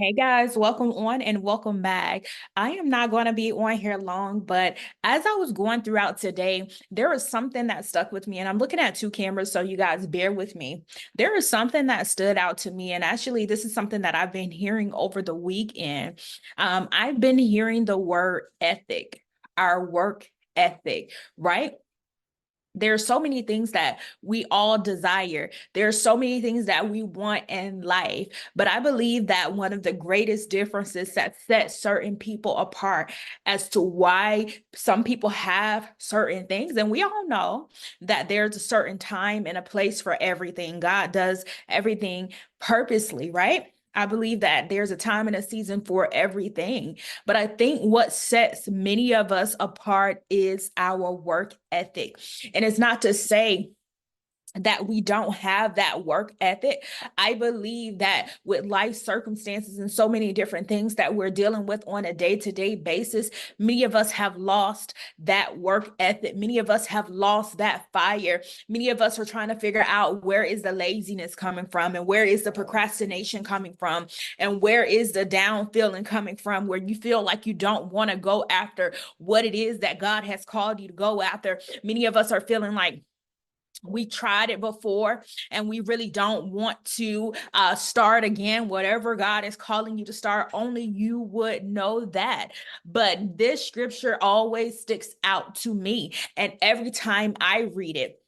Hey guys, welcome on and welcome back. I am not going to be on here long, but as I was going throughout today, there was something that stuck with me, and I'm looking at two cameras, so you guys bear with me. There is something that stood out to me, and actually, this is something that I've been hearing over the weekend. I've been hearing the word ethic, our work ethic, right? There are so many things that we all desire. There are so many things that we want in life. But I believe that one of the greatest differences that sets certain people apart as to why some people have certain things, and we all know that there's a certain time and a place for everything. God does everything purposely, right? I believe that there's a time and a season for everything. But I think what sets many of us apart is our work ethic. And it's not to say that we don't have that work ethic. I believe that with life circumstances and so many different things that we're dealing with on a day-to-day basis, many of us have lost that work ethic. Many of us have lost that fire. Many of us are trying to figure out where is the laziness coming from and where is the procrastination coming from and where is the down feeling coming from where you feel like you don't want to go after what it is that God has called you to go after. Many of us are feeling like we tried it before and we really don't want to start again. Whatever God is calling you to start, only you would know that. But this scripture always sticks out to me, and every time I read it,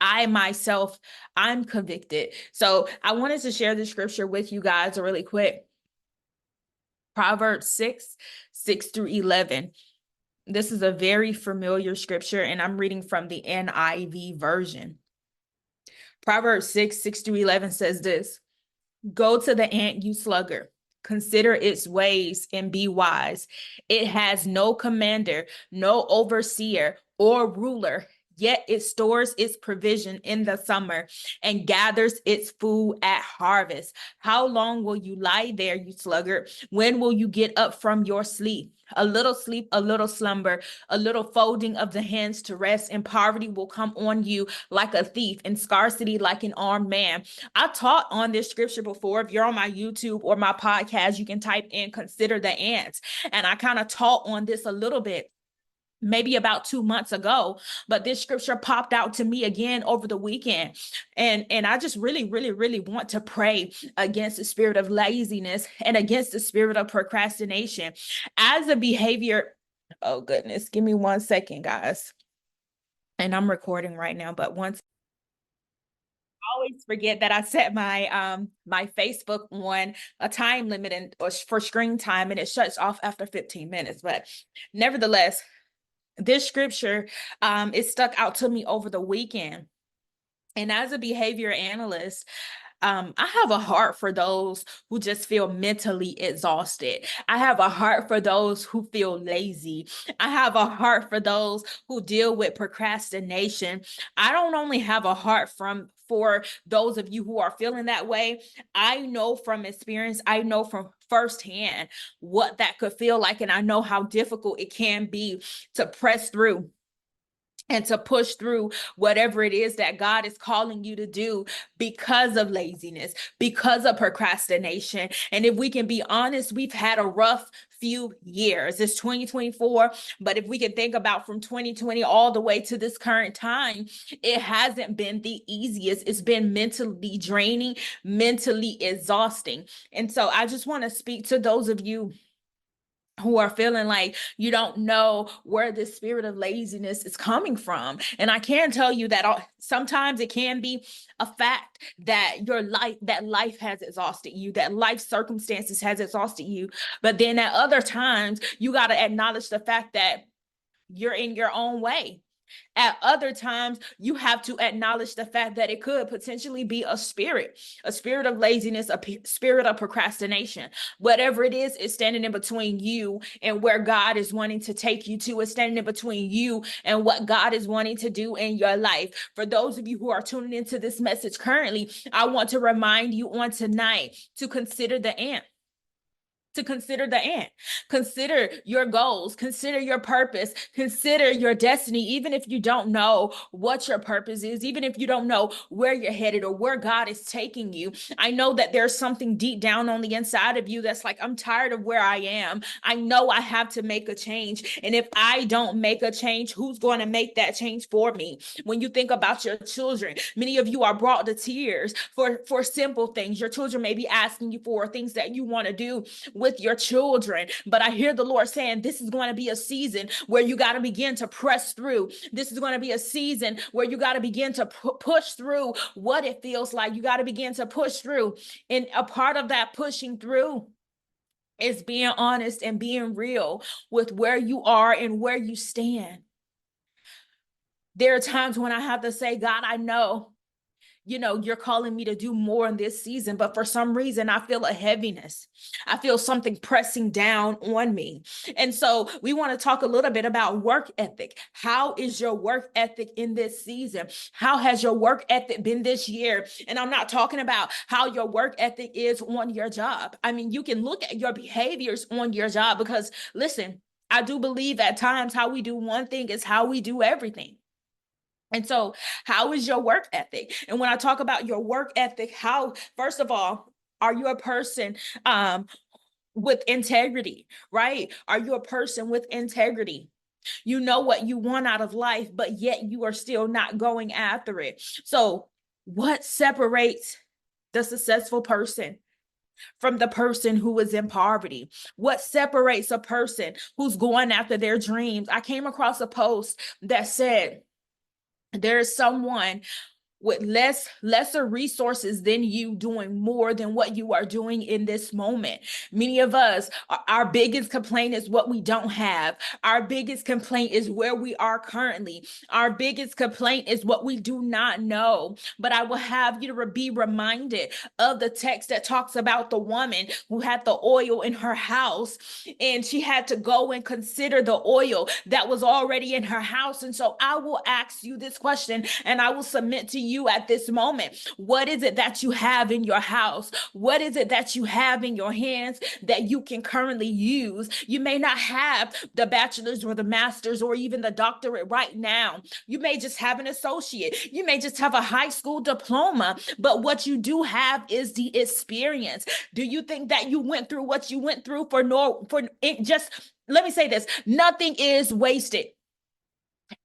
I myself, I'm convicted. So I wanted to share the scripture with you guys really quick. Proverbs 6 through 11. This is a very familiar scripture, and I'm reading from the NIV version. Proverbs 6 through 11 says this: Go to the ant, you sluggard. Consider its ways and be wise. It has no commander, no overseer or ruler, yet it stores its provision in the summer and gathers its food at harvest. How long will you lie there, you sluggard? When will you get up from your sleep? A little sleep, a little slumber, a little folding of the hands to rest, and poverty will come on you like a thief, and scarcity like an armed man. I taught on this scripture before. If you're on my YouTube or my podcast, you can type in consider the ants. And I kind of taught on this a little bit maybe about 2 months ago, but this scripture popped out to me again over the weekend. And I just really want to pray against the spirit of laziness and against the spirit of procrastination as a behavior. Oh goodness, give me 1 second, guys. And I'm recording right now, but once always forget that I set my Facebook on a time limit and or for screen time, and it shuts off after 15 minutes. But nevertheless, this scripture it stuck out to me over the weekend. And as a behavior analyst, I have a heart for those who just feel mentally exhausted. I have a heart for those who feel lazy. I have a heart for those who deal with procrastination. I don't only have a heart for those of you who are feeling that way. I know from experience, I know from firsthand what that could feel like, and I know how difficult it can be to press through and to push through whatever it is that God is calling you to do because of laziness, because of procrastination. And if we can be honest, we've had a rough few years. It's 2024, but if we can think about from 2020 all the way to this current time, it hasn't been the easiest. It's been mentally draining, mentally exhausting. And so I just want to speak to those of you who are feeling like you don't know where the spirit of laziness is coming from. And I can tell you that sometimes it can be a fact that life has exhausted you, that life circumstances has exhausted you. But then at other times, you got to acknowledge the fact that you're in your own way. At other times, you have to acknowledge the fact that it could potentially be a spirit of laziness, spirit of procrastination. Whatever it is standing in between you and where God is wanting to take you to. It's standing in between you and what God is wanting to do in your life. For those of you who are tuning into this message currently, I want to remind you on tonight to consider the ant. to consider the end. Consider your goals, consider your purpose, consider your destiny, even if you don't know what your purpose is, even if you don't know where you're headed or where God is taking you. I know that there's something deep down on the inside of you that's like, I'm tired of where I am. I know I have to make a change. And if I don't make a change, who's going to make that change for me? When you think about your children, many of you are brought to tears for simple things. Your children may be asking you for things that you want to do with your children. But I hear the Lord saying, this is going to be a season where you got to begin to press through. This is going to be a season where you got to begin to push through what it feels like. You got to begin to push through. And a part of that pushing through is being honest and being real with where you are and where you stand. There are times when I have to say, God, I know you're calling me to do more in this season, but for some reason, I feel a heaviness. I feel something pressing down on me. And so we want to talk a little bit about work ethic. How is your work ethic in this season? How has your work ethic been this year? And I'm not talking about how your work ethic is on your job. I mean, you can look at your behaviors on your job because, listen, I do believe at times how we do one thing is how we do everything. And so, how is your work ethic? And when I talk about your work ethic, first of all, are you a person with integrity, right? Are you a person with integrity? You know what you want out of life, but yet you are still not going after it. So, what separates the successful person from the person who is in poverty? What separates a person who's going after their dreams? I came across a post that said, there's someone with lesser resources than you doing more than what you are doing in this moment. Many of us, our biggest complaint is what we don't have. Our biggest complaint is where we are currently. Our biggest complaint is what we do not know. But I will have you to be reminded of the text that talks about the woman who had the oil in her house, and she had to go and consider the oil that was already in her house. And so I will ask you this question, and I will submit to you at this moment. What is it that you have in your house? What is it that you have in your hands that you can currently use? You may not have the bachelor's or the master's or even the doctorate right now. You may just have an associate. You may just have a high school diploma, but what you do have is the experience. Do you think that you went through what you went through for it? Just let me say this, nothing is wasted.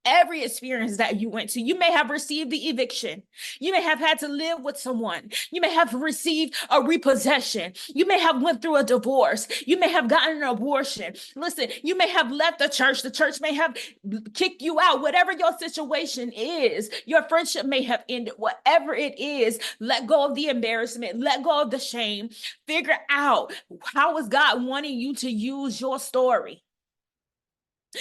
Every experience that you went to, you may have received the eviction. You may have had to live with someone. You may have received a repossession. You may have went through a divorce. You may have gotten an abortion. Listen, you may have left the church. The church may have kicked you out. Whatever your situation is, your friendship may have ended. Whatever it is, let go of the embarrassment. Let go of the shame. Figure out how is God wanting you to use your story.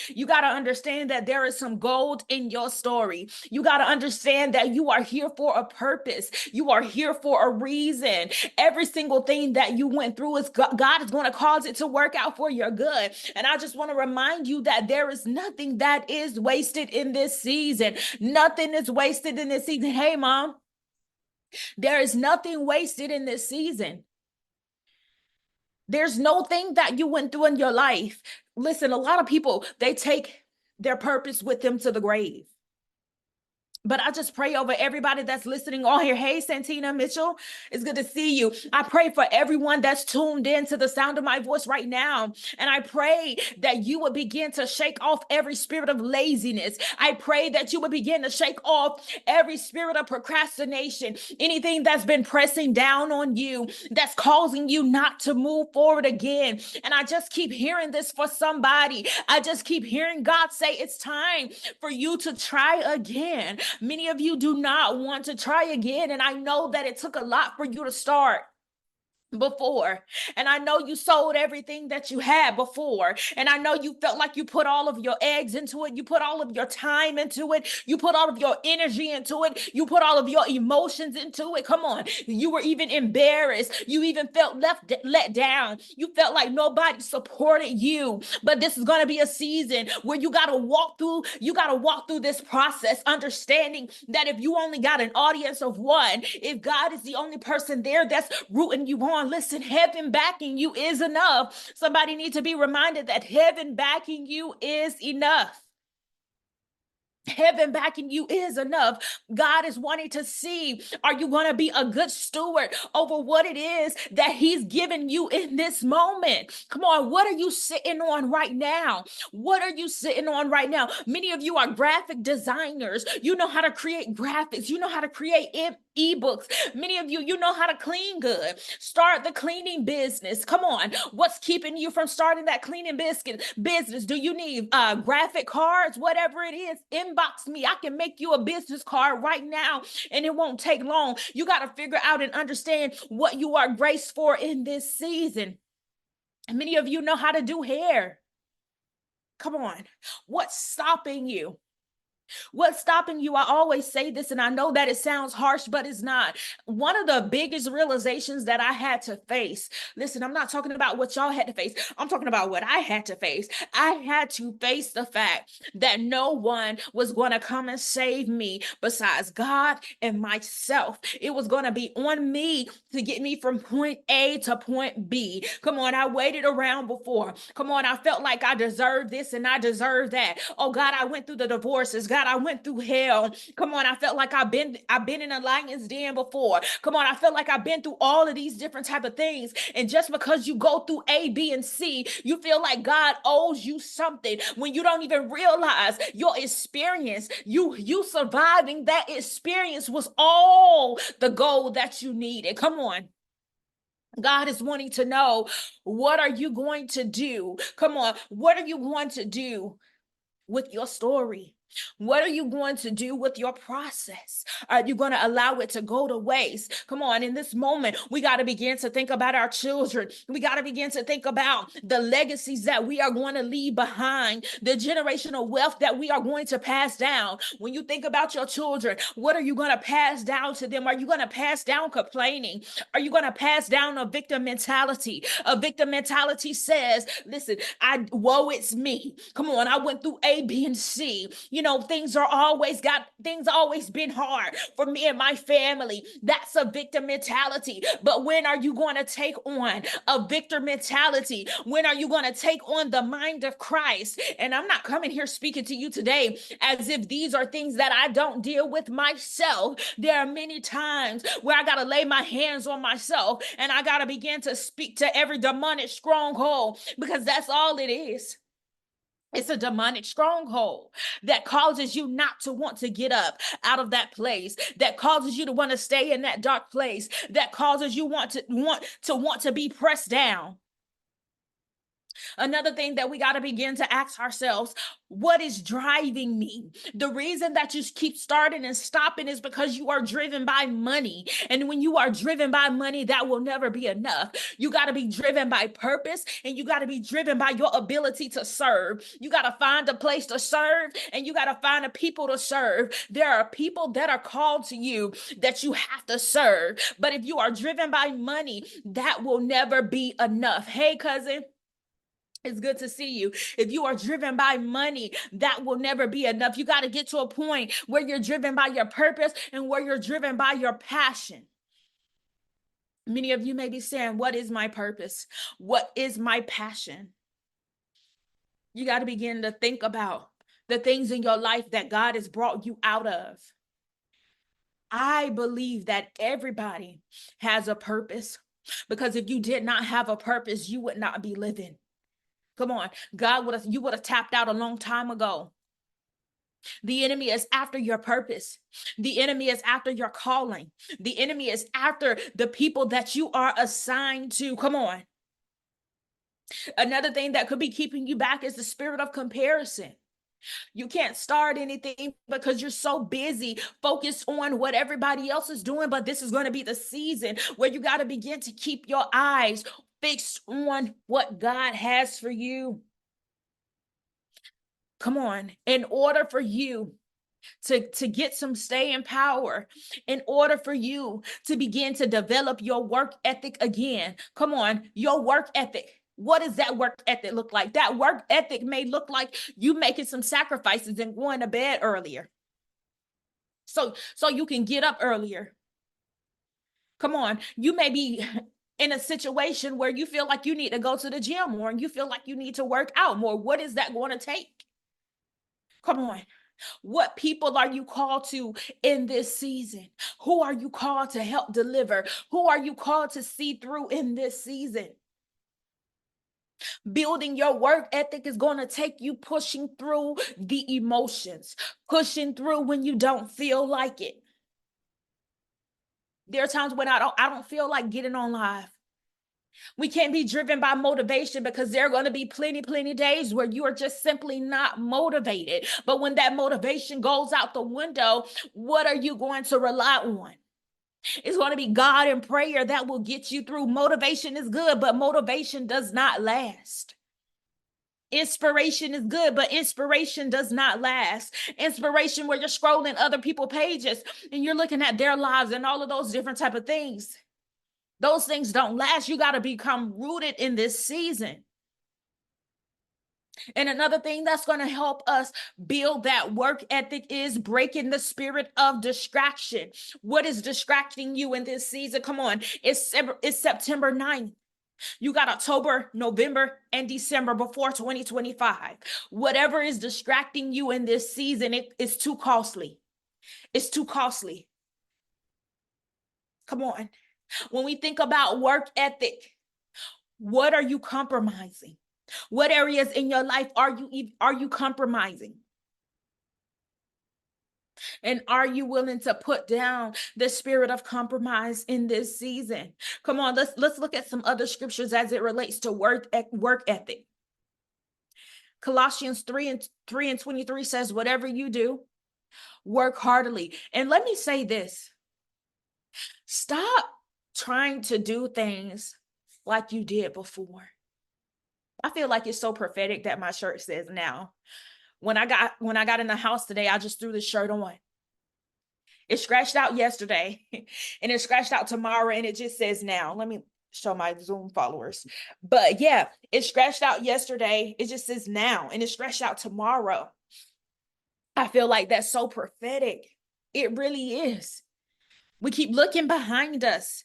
You got to understand that there is some gold in your story. You got to understand that you are here for a purpose. You are here for a reason. Every single thing that you went through is God is going to cause it to work out for your good. And I just want to remind you that there is nothing that is wasted in this season. Nothing is wasted in this season. Hey, Mom, there is nothing wasted in this season. There's no thing that you went through in your life. Listen, a lot of people, they take their purpose with them to the grave. But I just pray over everybody that's listening on here. Hey, Santina Mitchell, it's good to see you. I pray for everyone that's tuned in to the sound of my voice right now. And I pray that you would begin to shake off every spirit of laziness. I pray that you would begin to shake off every spirit of procrastination, anything that's been pressing down on you, that's causing you not to move forward again. And I just keep hearing this for somebody. I just keep hearing God say, it's time for you to try again. Many of you do not want to try again. And I know that it took a lot for you to start before. And I know you sold everything that you had before. And I know you felt like you put all of your eggs into it. You put all of your time into it. You put all of your energy into it. You put all of your emotions into it. Come on. You were even embarrassed. You even felt let down. You felt like nobody supported you. But this is going to be a season where you got to walk through this process, understanding that if you only got an audience of one, if God is the only person there that's rooting you on, on, listen, heaven backing you is enough. Somebody needs to be reminded that heaven backing you is enough. Heaven backing you is enough. God is wanting to see, are you going to be a good steward over what it is that he's given you in this moment? Come on, what are you sitting on right now? What are you sitting on right now? Many of you are graphic designers. You know how to create graphics. You know how to create ebooks. Many of you, you know how to clean good. Start the cleaning business. Come on. What's keeping you from starting that cleaning business? Do you need graphic cards? Whatever it is, inbox me. I can make you a business card right now and it won't take long. You got to figure out and understand what you are graced for in this season. Many of you know how to do hair. Come on. What's stopping you? What's stopping you? I always say this, and I know that it sounds harsh, but it's not. One of the biggest realizations that I had to face, listen, I'm not talking about what y'all had to face. I'm talking about what I had to face. I had to face the fact that no one was going to come and save me besides God and myself. It was going to be on me to get me from point A to point B. Come on, I waited around before. Come on, I felt like I deserved this and I deserved that. Oh God, I went through the divorces. God, I went through hell. Come on, I felt like I've been in a lion's den before. Come on, I felt like I've been through all of these different type of things. And just because you go through A, B, and C, you feel like God owes you something when you don't even realize your experience, you surviving that experience was all the gold that you needed. Come on. God is wanting to know, what are you going to do? Come on, what are you going to do with your story? What are you going to do with your process? Are you going to allow it to go to waste? Come on, in this moment, we got to begin to think about our children. We got to begin to think about the legacies that we are going to leave behind, the generational wealth that we are going to pass down. When you think about your children, what are you going to pass down to them? Are you going to pass down complaining? Are you going to pass down a victim mentality? A victim mentality says, listen, woe, it's me. Come on, I went through A, B, and C. You know, things always been hard for me and my family. That's a victim mentality. But when are you going to take on a victor mentality? When are you going to take on the mind of Christ? And I'm not coming here speaking to you today as if these are things that I don't deal with myself. There are many times where I got to lay my hands on myself and I got to begin to speak to every demonic stronghold, because that's all it is. It's a demonic stronghold that causes you not to want to get up out of that place, that causes you to want to stay in that dark place, that causes you want to be pressed down. Another thing that we got to begin to ask ourselves, what is driving me? The reason that you keep starting and stopping is because you are driven by money. And when you are driven by money, that will never be enough. You got to be driven by purpose, and you got to be driven by your ability to serve. You got to find a place to serve, and you got to find a people to serve. There are people that are called to you that you have to serve. But if you are driven by money, that will never be enough. Hey, cousin. It's good to see you. If you are driven by money, that will never be enough. You got to get to a point where you're driven by your purpose and where you're driven by your passion. Many of you may be saying, what is my purpose? What is my passion? You got to begin to think about the things in your life that God has brought you out of. I believe that everybody has a purpose, because if you did not have a purpose, you would not be living. Come on, you would have tapped out a long time ago. The enemy is after your purpose. The enemy is after your calling. The enemy is after the people that you are assigned to. Come on. Another thing that could be keeping you back is the spirit of comparison. You can't start anything because you're so busy focused on what everybody else is doing. But this is going to be the season where you got to begin to keep your eyes fixed on what God has for you. Come on. In order for you to get some staying power, in order for you to begin to develop your work ethic again, come on, your work ethic. What does that work ethic look like? That work ethic may look like you making some sacrifices and going to bed earlier. So you can get up earlier. Come on, you may be in a situation where you feel like you need to go to the gym more and you feel like you need to work out more? What is that going to take? Come on. What people are you called to in this season? Who are you called to help deliver? Who are you called to see through in this season? Building your work ethic is going to take you pushing through the emotions, pushing through when you don't feel like it. There are times when I don't feel like getting on live. We can't be driven by motivation because there are going to be plenty days where you are just simply not motivated. But when that motivation goes out the window, what are you going to rely on? It's going to be God and prayer that will get you through. Motivation is good, but motivation does not last. Inspiration is good, but inspiration does not last. Inspiration where you're scrolling other people's pages and you're looking at their lives and all of those different type of things. Those things don't last. You got to become rooted in this season. And another thing that's going to help us build that work ethic is breaking the spirit of distraction. What is distracting you in this season? Come on, it's September 9th. You got October, November, and December before 2025. Whatever is distracting you in this season, it's too costly. It's too costly. Come on. When we think about work ethic, what are you compromising? What areas in your life are you compromising? And are you willing to put down the spirit of compromise in this season? Come on, let's look at some other scriptures as it relates to work ethic. Colossians 3:23 says, whatever you do, work heartily. And let me say this. Stop trying to do things like you did before. I feel like it's so prophetic that my shirt says now. When I got in the house today, I just threw the shirt on. It scratched out yesterday and it scratched out tomorrow and it just says now. Let me show my Zoom followers. But yeah, it scratched out yesterday. It just says now and it scratched out tomorrow. I feel like that's so prophetic. It really is. We keep looking behind us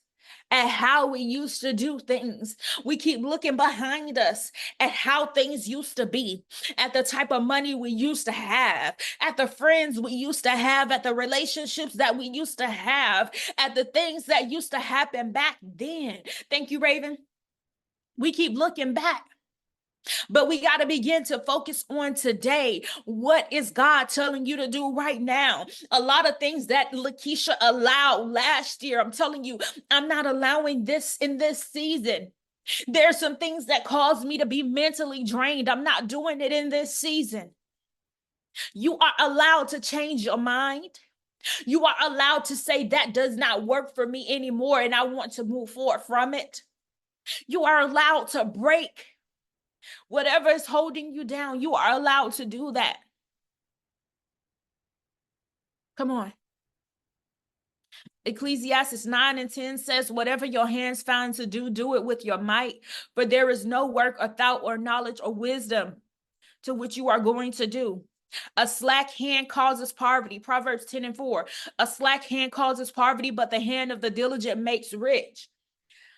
at how we used to do things. We keep looking behind us at how things used to be, at the type of money we used to have, at the friends we used to have, at the relationships that we used to have, at the things that used to happen back then. Thank you, Raven. We keep looking back. But we got to begin to focus on today. What is God telling you to do right now? A lot of things that Lakeisha allowed last year, I'm telling you, I'm not allowing this in this season. There's some things that cause me to be mentally drained. I'm not doing it in this season. You are allowed to change your mind. You are allowed to say that does not work for me anymore and I want to move forward from it. You are allowed to break whatever is holding you down. You are allowed to do that. Come on. Ecclesiastes 9:10 says, whatever your hands find to do, do it with your might. For there is no work or thought or knowledge or wisdom to which you are going to do. A slack hand causes poverty. Proverbs 10:4. A slack hand causes poverty, but the hand of the diligent makes rich.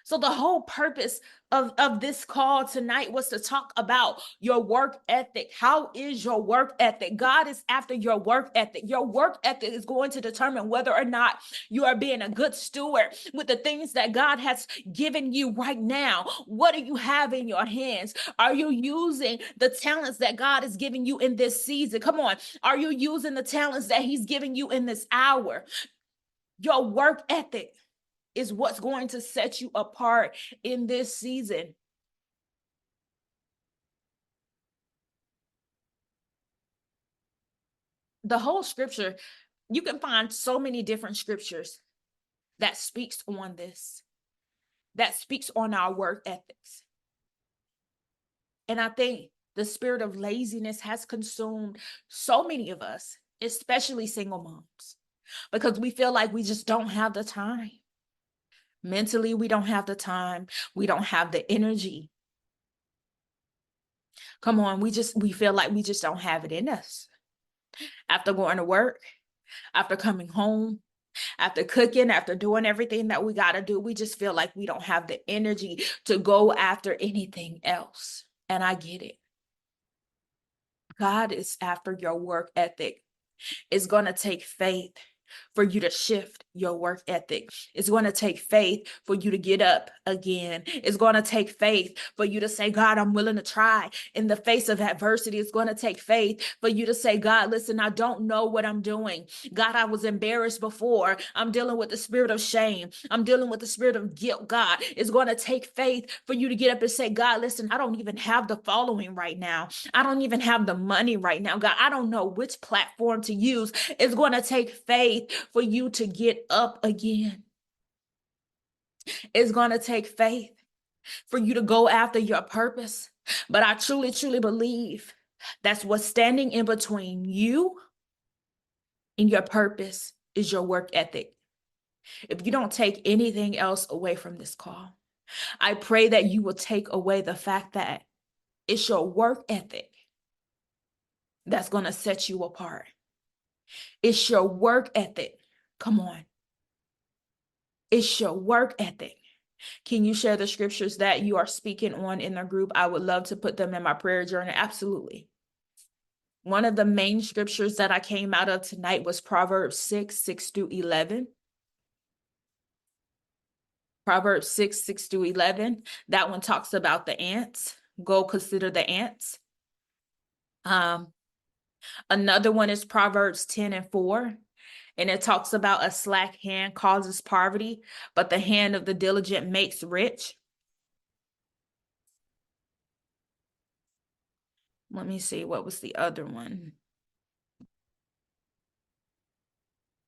So the whole purpose of this call tonight was to talk about your work ethic. How is your work ethic? God is after your work ethic. Your work ethic is going to determine whether or not you are being a good steward with the things that God has given you right now. What do you have in your hands? Are you using the talents that God is giving you in this season? Come on. Are you using the talents that he's giving you in this hour? Your work ethic is what's going to set you apart in this season. The whole scripture, you can find so many different scriptures that speaks on this, that speaks on our work ethics. And I think the spirit of laziness has consumed so many of us, especially single moms, because we feel like we just don't have the time. Mentally, we don't have the time. We don't have the energy. Come on, we feel like we just don't have it in us. After going to work, after coming home, After cooking, after doing everything that we got to do, we just feel like we don't have the energy to go after anything else. And I get it. God is after your work ethic. It's going to take faith for you to shift your work ethic. It's going to take faith for you to get up again. It's going to take faith for you to say, God, I'm willing to try in the face of adversity. It's going to take faith for you to say, God, listen, I don't know what I'm doing. God, I was embarrassed before. I'm dealing with the spirit of shame. I'm dealing with the spirit of guilt. God, it's going to take faith for you to get up and say, God, listen, I don't even have the following right now. I don't even have the money right now. God, I don't know which platform to use. It's going to take faith for you to get up again. It's going to take faith for you to go after your purpose. But I truly, truly believe that's what's standing in between you and your purpose is your work ethic. If you don't take anything else away from this call, I pray that you will take away the fact that it's your work ethic that's going to set you apart. It's your work ethic. Come on. It's your work ethic. Can you share the scriptures that you are speaking on in the group? I would love to put them in my prayer journal. Absolutely. One of the main scriptures that I came out of tonight was Proverbs 6:6-11. Proverbs 6:6-11. That one talks about the ants. Go consider the ants. Another one is Proverbs 10:4. And it talks about a slack hand causes poverty, but the hand of the diligent makes rich. Let me see, what was the other one?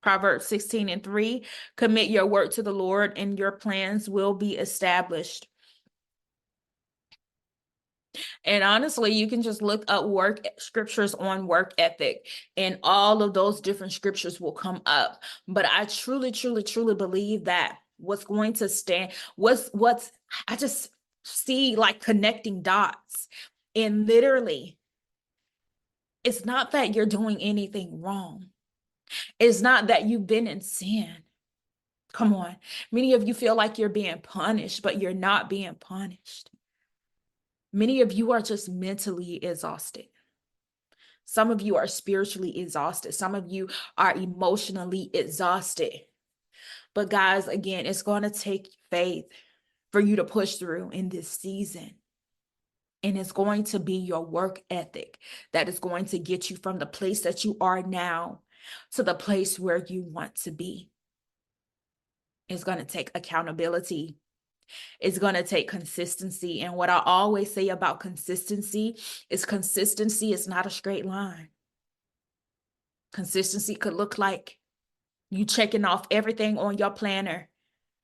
Proverbs 16:3, commit your work to the Lord and your plans will be established. And honestly, you can just look up work scriptures on work ethic and all of those different scriptures will come up. But I truly, truly, truly believe that what's going to stand, I just see like connecting dots. And literally, it's not that you're doing anything wrong. It's not that you've been in sin. Come on. Many of you feel like you're being punished, but you're not being punished. Many of you are just mentally exhausted. Some of you are spiritually exhausted. Some of you are emotionally exhausted. But guys, again, it's going to take faith for you to push through in this season. And it's going to be your work ethic that is going to get you from the place that you are now to the place where you want to be. It's going to take accountability. It's going to take consistency. And what I always say about consistency is not a straight line. Consistency could look like you checking off everything on your planner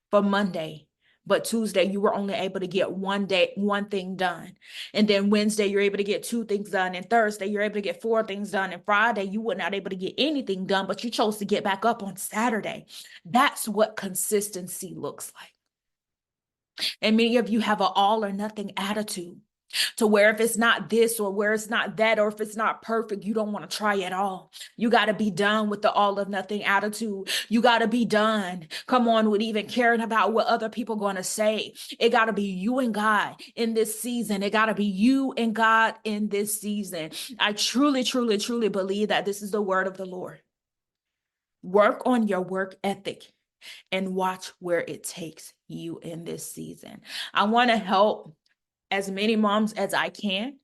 for Monday, but Tuesday you were only able to get one thing done. And then Wednesday you're able to get 2 things done. And Thursday you're able to get 4 things done. And Friday you were not able to get anything done, but you chose to get back up on Saturday. That's what consistency looks like. And many of you have an all or nothing attitude to where if it's not this or where it's not that, or if it's not perfect, you don't want to try at all. You got to be done with the all or nothing attitude. You got to be done. Come on, with even caring about what other people going to say. It got to be you and God in this season. It got to be you and God in this season. I truly, truly, truly believe that this is the word of the Lord. Work on your work ethic and watch where it takes you in this season. I want to help as many moms as I can.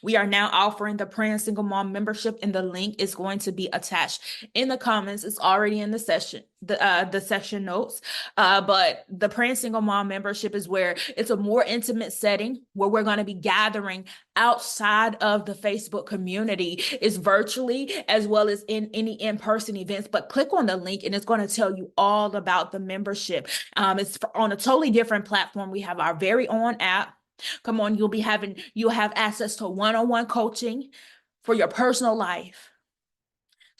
We are now offering the Praying Single Mom membership, and the link is going to be attached in the comments. It's already in the session, the section notes. But the Praying Single Mom membership is where it's a more intimate setting where we're going to be gathering outside of the Facebook community. It's virtually as well as in any in-person events. But click on the link and it's going to tell you all about the membership. It's on a totally different platform. We have our very own app. Come on, you'll have access to one-on-one coaching for your personal life,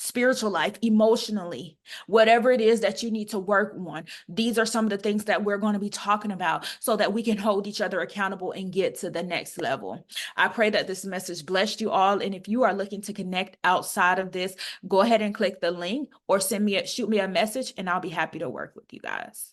spiritual life, emotionally, whatever it is that you need to work on. These are some of the things that we're going to be talking about so that we can hold each other accountable and get to the next level. I pray that this message blessed you all. And if you are looking to connect outside of this, go ahead and click the link or shoot me a message, and I'll be happy to work with you guys.